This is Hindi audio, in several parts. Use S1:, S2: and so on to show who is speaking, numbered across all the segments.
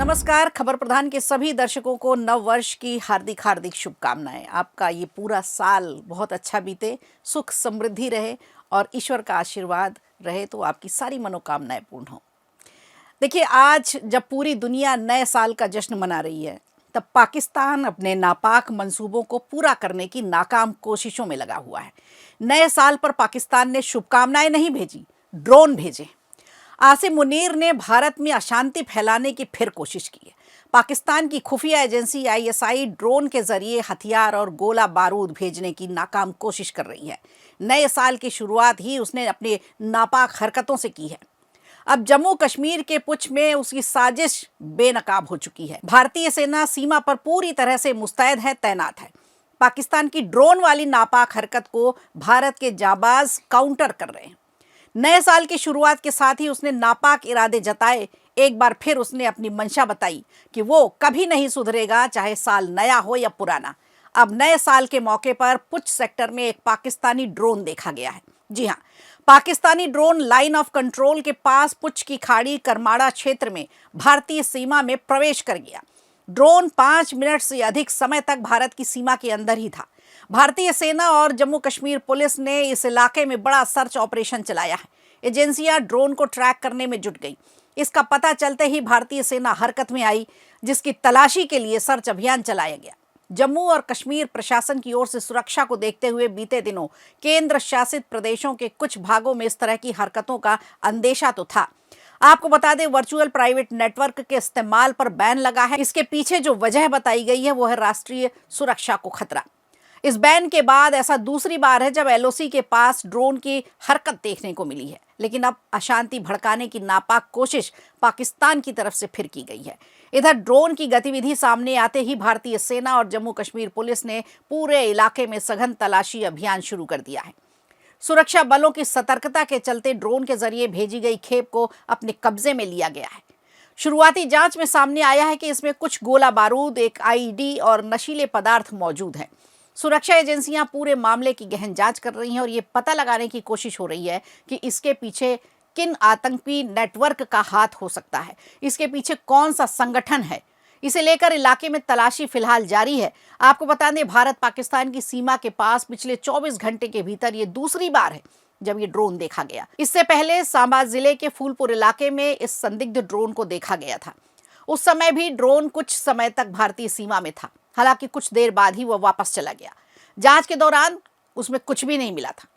S1: नमस्कार। खबर प्रधान के सभी दर्शकों को नव वर्ष की हार्दिक हार्दिक शुभकामनाएं। आपका ये पूरा साल बहुत अच्छा बीते, सुख समृद्धि रहे और ईश्वर का आशीर्वाद रहे तो आपकी सारी मनोकामनाएं पूर्ण हो। देखिए, आज जब पूरी दुनिया नए साल का जश्न मना रही है, तब पाकिस्तान अपने नापाक मंसूबों को पूरा करने की नाकाम कोशिशों में लगा हुआ है। नए साल पर पाकिस्तान ने शुभकामनाएं नहीं भेजी, ड्रोन भेजे। आसिम मुनीर ने भारत में अशांति फैलाने की फिर कोशिश की है। पाकिस्तान की खुफिया एजेंसी आईएसआई ड्रोन के जरिए हथियार और गोला बारूद भेजने की नाकाम कोशिश कर रही है। नए साल की शुरुआत ही उसने अपने नापाक हरकतों से की है। अब जम्मू कश्मीर के पुंछ में उसकी साजिश बेनकाब हो चुकी है। भारतीय सेना सीमा पर पूरी तरह से मुस्तैद है, तैनात है। पाकिस्तान की ड्रोन वाली नापाक हरकत को भारत के जाबाज काउंटर कर रहे हैं। नए साल की शुरुआत के साथ ही उसने नापाक इरादे जताए। एक बार फिर उसने अपनी मंशा बताई कि वो कभी नहीं सुधरेगा, चाहे साल नया हो या पुराना। अब नए साल के मौके पर पुंछ सेक्टर में एक पाकिस्तानी ड्रोन देखा गया है। जी हाँ, Pakistani drone line of control के पास पुंछ की खाड़ी करमाड़ा क्षेत्र में भारतीय सीमा में प्रवेश कर गया। ड्रोन 5 मिनट से अधिक समय तक भारत की सीमा के अंदर ही था। भारतीय सेना और जम्मू कश्मीर पुलिस ने इस इलाके में बड़ा सर्च ऑपरेशन चलाया है। एजेंसियां ड्रोन को ट्रैक करने में जुट गई। इसका पता चलते ही भारतीय सेना हरकत में आई, जिसकी तलाशी के लिए सर्च अभियान चलाया गया। जम्मू और कश्मीर प्रशासन की ओर से सुरक्षा को देखते हुए बीते दिनों केंद्र शासित प्रदेशों के कुछ भागों में इस तरह की हरकतों का अंदेशा तो था। आपको बता दें, वर्चुअल प्राइवेट नेटवर्क के इस्तेमाल पर बैन लगा है। इसके पीछे जो वजह बताई गई है वो है राष्ट्रीय सुरक्षा को खतरा। इस बैन के बाद ऐसा दूसरी बार है जब एलओसी के पास ड्रोन की हरकत देखने को मिली है। लेकिन अब अशांति भड़काने की नापाक कोशिश पाकिस्तान की तरफ से फिर की गई है। इधर ड्रोन की गतिविधि सामने आते ही भारतीय सेना और जम्मू कश्मीर पुलिस ने पूरे इलाके में सघन तलाशी अभियान शुरू कर दिया है। सुरक्षा बलों की सतर्कता के चलते ड्रोन के जरिए भेजी गई खेप को अपने कब्जे में लिया गया है। शुरुआती जांच में सामने आया है कि इसमें कुछ गोला बारूद, एक आईईडी और नशीले पदार्थ मौजूद हैं। सुरक्षा एजेंसियां पूरे मामले की गहन जांच कर रही हैं और ये पता लगाने की कोशिश हो रही है कि इसके पीछे किन आतंकी नेटवर्क का हाथ हो सकता है, इसके पीछे कौन सा संगठन है। इसे लेकर इलाके में तलाशी फिलहाल जारी है। आपको बता दें, भारत पाकिस्तान की सीमा के पास पिछले 24 घंटे के भीतर ये दूसरी बार है जब ये ड्रोन देखा गया। इससे पहले सांबा जिले के फूलपुर इलाके में इस संदिग्ध ड्रोन को देखा गया था। उस समय भी ड्रोन कुछ समय तक भारतीय सीमा में था, हालांकि कुछ देर बाद ही वह वापस चला गया। जांच के दौरान उसमें कुछ भी नहीं मिला था।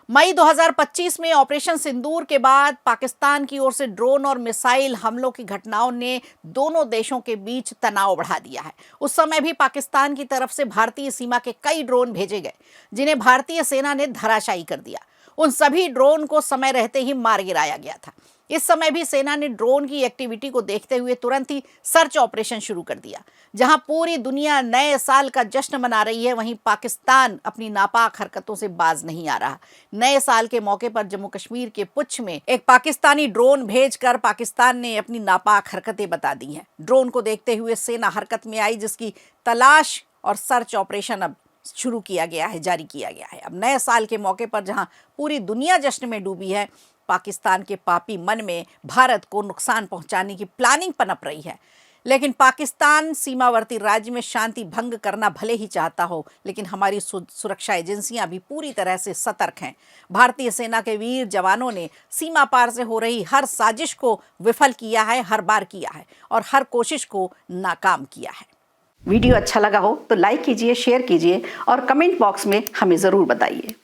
S1: मई 2025 में ऑपरेशन सिंदूर के बाद पाकिस्तान की ओर से ड्रोन और मिसाइल हमलों की घटनाओं ने दोनों देशों के बीच तनाव बढ़ा दिया है। उस समय भी पाकिस्तान की तरफ से भारतीय सीमा के कई ड्रोन भेजे गए, जिन्हें भारतीय सेना ने धराशायी कर दिया। उन सभी ड्रोन को समय रहते ही मार गिराया गया था। इस समय भी सेना ने ड्रोन की एक्टिविटी को देखते हुए तुरंत ही सर्च ऑपरेशन शुरू कर दिया। जहां पूरी दुनिया नए साल का जश्न मना रही है, वहीं पाकिस्तान अपनी नापाक हरकतों से बाज नहीं आ रहा। नए साल के मौके पर जम्मू कश्मीर के पुंछ में एक पाकिस्तानी ड्रोन भेजकर पाकिस्तान ने अपनी नापाक हरकतें बता दी हैं। ड्रोन को देखते हुए सेना हरकत में आई, जिसकी तलाश और सर्च ऑपरेशन अब शुरू किया गया है, जारी किया गया है। अब नए साल के मौके पर जहां पूरी दुनिया जश्न में डूबी है, पाकिस्तान के पापी मन में भारत को नुकसान पहुंचाने की प्लानिंग पनप रही है। लेकिन पाकिस्तान सीमावर्ती राज्य में शांति भंग करना भले ही चाहता हो, लेकिन हमारी सुरक्षा एजेंसियां भी पूरी तरह से सतर्क हैं। भारतीय सेना के वीर जवानों ने सीमा पार से हो रही हर साजिश को विफल किया है, हर बार किया है और हर कोशिश को नाकाम किया है। वीडियो अच्छा लगा हो तो लाइक कीजिए, शेयर कीजिए और कमेंट बॉक्स में हमें ज़रूर बताइए।